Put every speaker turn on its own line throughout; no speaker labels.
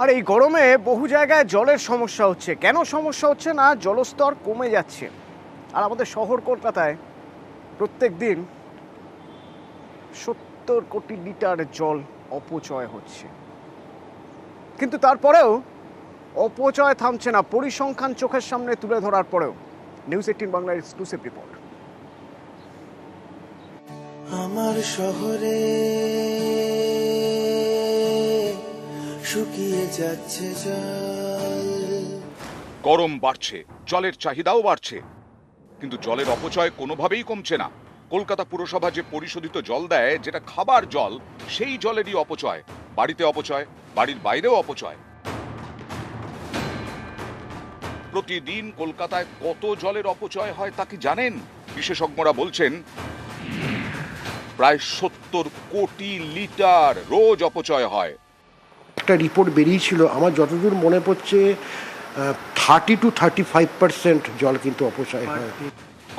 আর এই গরমে বহু জায়গায় জলের সমস্যা হচ্ছে। কেন সমস্যা হচ্ছে না, জলস্তর কমে যাচ্ছে। আর আমাদের শহর কলকাতায় প্রত্যেক দিন 70 কোটি লিটার জল অপচয় হচ্ছে। কিন্তু তারপরেও অপচয় থামছে না, পরিসংখ্যান চোখের সামনে তুলে ধরার পরেও। নিউজ 18 বাংলার এক্সক্লুসিভ রিপোর্ট।
আমার শহরে শুকিয়ে যাচ্ছে জল।
গরম বাড়ছে, জলের চাহিদাও বাড়ছে, কিন্তু জলের অপচয় কোনোভাবেই কমছে না। কলকাতা পুরসভা যে পরিশোধিত জল দেয়, যেটা খাবার জল, সেই জলেরই অপচয়। বাড়িতে অপচয়, বাড়ির বাইরেও অপচয়। প্রতিদিন কলকাতায় কত জলের অপচয় হয় তা কি জানেন? বিশেষজ্ঞরা বলছেন প্রায় 70 কোটি লিটার রোজ অপচয় হয়।
একটা রিপোর্ট বেরিয়েছিল, আমার যতদূর মনে পড়ছে 30 to 35% জল কিন্তু অপচয় হয়।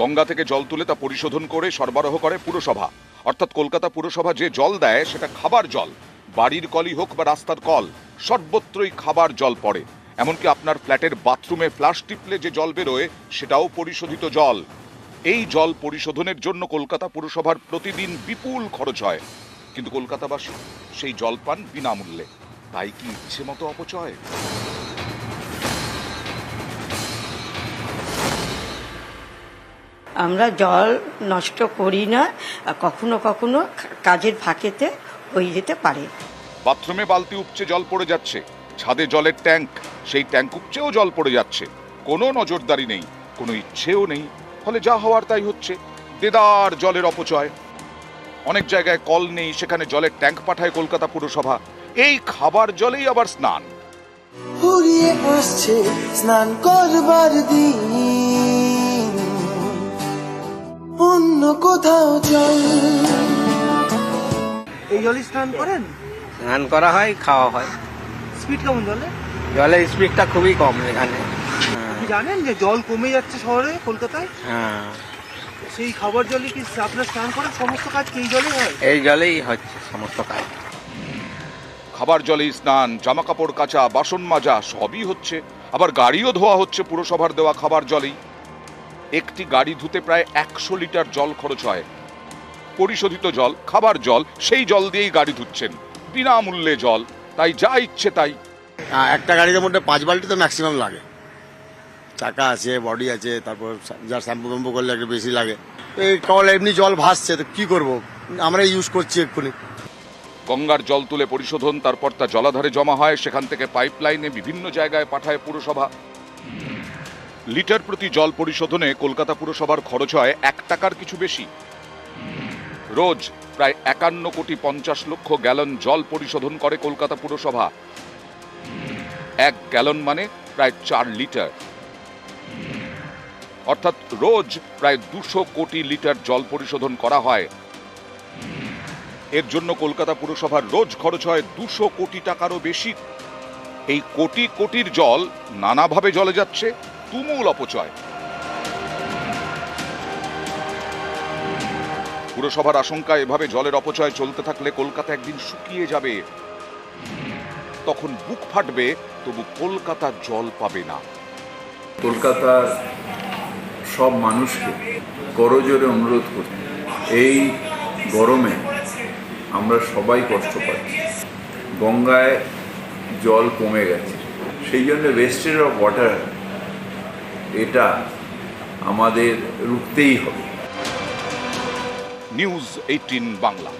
গঙ্গা থেকে জল তুলে তা পরিশোধন করে সরবরাহ করে পুরসভা। অর্থাৎ কলকাতা পুরসভা যে জল দেয় সেটা খাবার জল। বাড়ির কলই হোক বা রাস্তার কল, সর্বত্রই খাবার জল পড়ে। এমনকি আপনার ফ্ল্যাটের বাথরুমে ফ্লাশ টিপলে যে জল বেরোয় সেটাও পরিশোধিত জল। এই জল পরিশোধনের জন্য কলকাতা পুরসভার প্রতিদিন বিপুল খরচ হয়, কিন্তু কলকাতাবাসী সেই জল পান বিনামূল্যে। তাই কি ইচ্ছে মতো অপচয়?
আমরা জল নষ্ট করি না, কখনো কখনো কাজের ফাঁকেতে হয়ে যেতে পারে।
বাথরুমে বালতি উপচে জল পড়ে যাচ্ছে, ছাদে জলের ট্যাঙ্ক, সেই ট্যাঙ্ক উপচেও জল পড়ে যাচ্ছে। কোনো নজরদারি নেই, কোনো ইচ্ছেও নেই, ফলে যা হওয়ার তাই হচ্ছে। দেদার জলের অপচয়। অনেক জায়গায় কল নেই, সেখানে জলের ট্যাঙ্ক পাঠায় কলকাতা পুরসভা। এই খাবার জলেই আবার স্নান।
ফুরিয়ে আসছে স্নান করবার দিন, অন্য কোথাও চল।
এই জলে স্নান করেন?
স্নান করা হয়, খাওয়া হয়।
স্পিড কেমন জলে?
জলের স্পিডটা খুবই কম এখানে।
আপনি জানেন যে জল কমে যাচ্ছে শহরে কলকাতায়?
হ্যাঁ,
সেই খাবার জলে কি আপনার স্নান করার সমস্ত কাজ কি এই জলে হয়?
এই জলেই হচ্ছে সমস্ত কাজ।
খাবার জলেই স্নান, জামা কাপড় কাচা, বাসন মাজা সবই হচ্ছে। আবার গাড়িও ধোয়া হচ্ছে পুরসভার দেওয়া খাবার জলেই। একটি গাড়ি ধুতে প্রায় 100 লিটার জল খরচ হয়। পরিশোধিত জল, খাবার জল, সেই জল দিয়েই গাড়ি ধুচ্ছেন, বিনামূল্যে জল। তাই যা ইচ্ছে তাই।
একটা গাড়ির মধ্যে 5 বালতি তো ম্যাক্সিমাম লাগে। চাকা আছে, বডি আছে, তারপর যার শ্যাম্পু ট্যাম্পু করলে একটু বেশি লাগে। এই কল এমনি জল ভাসছে, তো কি করব, আমরা ইউজ করছি এক্ষুনি।
গঙ্গার জল তুলে পরিশোধন, তারপর তা জলাধারে জমা হয়, সেখান থেকে পাইপলাইনে বিভিন্ন জায়গায় পাঠায় পুরসভা। লিটার প্রতি জল পরিশোধনে কলকাতা পুরসভার খরচ হয় 1 টাকার কিছু বেশি। রোজ প্রায় 51 কোটি 50 লক্ষ গ্যালন জল পরিশোধন করে কলকাতা পুরসভা। 1 গ্যালন মানে প্রায় 4 লিটার, অর্থাৎ রোজ প্রায় 200 কোটি লিটার জল পরিশোধন করা হয়। এর জন্য কলকাতা পুরসভার রোজ খরচ হয় 200 কোটি টাকারও বেশি। এই কোটি কোটির জল নানাভাবে জলে যাচ্ছে, তুমুল অপচয়। পুরসভার আশঙ্কা, এভাবে জলের অপচয় চলতে থাকলে কলকাতা একদিন শুকিয়ে যাবে। তখন বুক ফাটবে, তবু কলকাতা জল পাবে না।
কলকাতার সব মানুষকে করজোরে অনুরোধ করছি, এই গরমে আমরা সবাই কষ্ট পাচ্ছি। গঙ্গায় জল কমে গেছে, সেই জন্য ওয়েস্টেজ অফ ওয়াটার এটা আমাদের রুখতেই হবে।
নিউজ 18 বাংলা।